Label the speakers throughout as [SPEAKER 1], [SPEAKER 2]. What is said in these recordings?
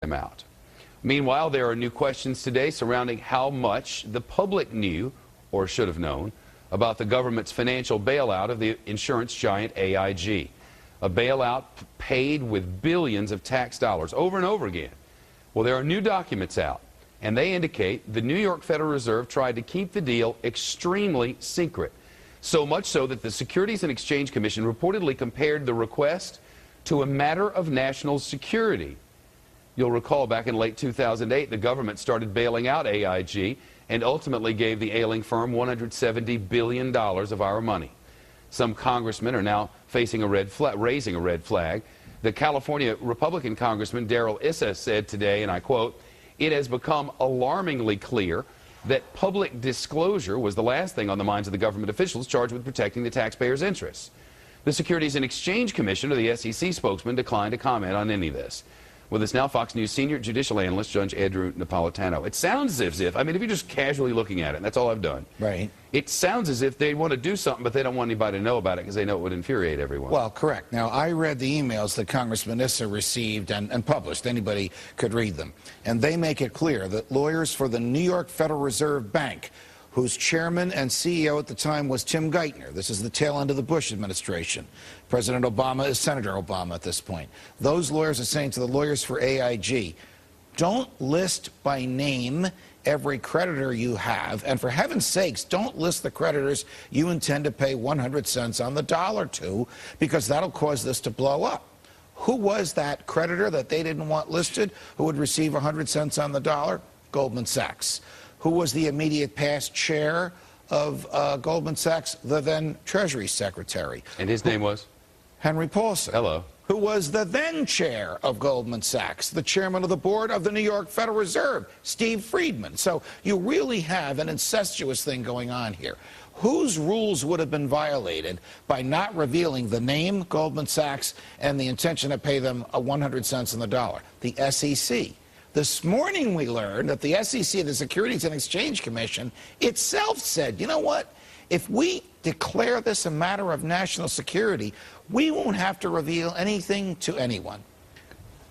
[SPEAKER 1] them out. Meanwhile, there are new questions today surrounding how much the public knew, or should have known, about the government's financial bailout of the insurance giant AIG. A bailout paid with billions of tax dollars over and over again. Well, there are new documents out, and they indicate the New York Federal Reserve tried to keep the deal extremely secret. So much so that the Securities and Exchange Commission reportedly compared the request to a matter of national security. You'll recall back in late 2008, the government started bailing out AIG and ultimately gave the ailing firm $170 billion of our money. Some congressmen are now facing raising a red flag. The California Republican Congressman Issa said today, and I quote, "It has become alarmingly clear that public disclosure was the last thing on the minds of the government officials charged with protecting the taxpayers' interests." The Securities and Exchange Commission, or the SEC spokesman, declined to comment on any of this. With us now, Fox News senior judicial analyst Judge Andrew Napolitano. It sounds as if, I mean, if you're just casually looking at it, and that's all I've done.
[SPEAKER 2] Right.
[SPEAKER 1] It sounds as if they want to do something, but they don't want anybody to know about it because they know it would infuriate everyone.
[SPEAKER 2] Well, correct. Now, I read the emails that Congressman Issa received and published. Anybody could read them. And they make it clear that lawyers for the New York Federal Reserve Bank, whose chairman and CEO at the time was Tim Geithner. This is the tail end of the Bush administration. President Obama is Senator Obama at this point. Those lawyers are saying to the lawyers for AIG, don't list by name every creditor you have, and for heaven's sakes, don't list the creditors you intend to pay 100 cents on the dollar to, because that'll cause this to blow up. Who was that creditor that they didn't want listed who would receive 100 cents on the dollar? Goldman Sachs. Who was the immediate past chair of Goldman Sachs? The then Treasury Secretary.
[SPEAKER 1] And his name was?
[SPEAKER 2] Henry Paulson.
[SPEAKER 1] Hello.
[SPEAKER 2] Who was the then chair of Goldman Sachs, the chairman of the board of the New York Federal Reserve, Steve Friedman. So you really have an incestuous thing going on here. Whose rules would have been violated by not revealing the name Goldman Sachs and the intention to pay them 100 cents on the dollar? The SEC. This morning we learned that the SEC, the Securities and Exchange Commission, itself said, you know what, if we declare this a matter of national security, we won't have to reveal anything to anyone.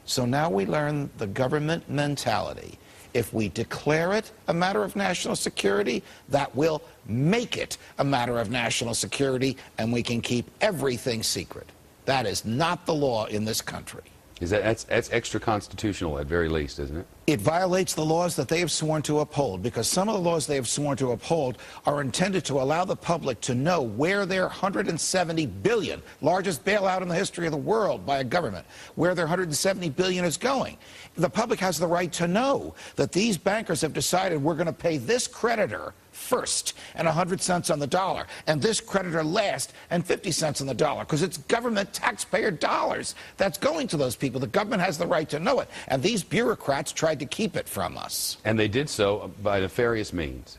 [SPEAKER 2] So now we learn the government mentality. If we declare it a matter of national security, that will make it a matter of national security, and we can keep everything secret. That is not the law in this country.
[SPEAKER 1] That's extra constitutional at very least, isn't it?
[SPEAKER 2] It violates the laws that they have sworn to uphold, because some of the laws they have sworn to uphold are intended to allow the public to know where their $170 billion, largest bailout in the history of the world by a government, where their $170 billion is going. The public has the right to know that these bankers have decided we're going to pay this creditor first and 100 cents on the dollar, and this creditor last and 50 cents on the dollar, because it's government taxpayer dollars that's going to those people. The government has the right to know it, and these bureaucrats tried to keep it from us.
[SPEAKER 1] And they did so by nefarious means.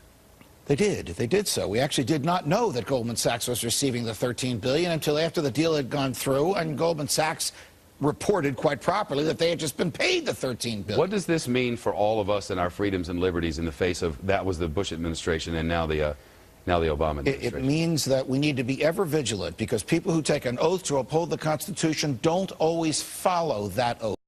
[SPEAKER 2] They did so. We actually did not know that Goldman Sachs was receiving the $13 billion until after the deal had gone through, and Goldman Sachs reported quite properly that they had just been paid the $13 billion.
[SPEAKER 1] What does this mean for all of us and our freedoms and liberties in the face of that was the Bush administration and now the Obama administration?
[SPEAKER 2] It means that we need to be ever vigilant, because people who take an oath to uphold the Constitution don't always follow that oath.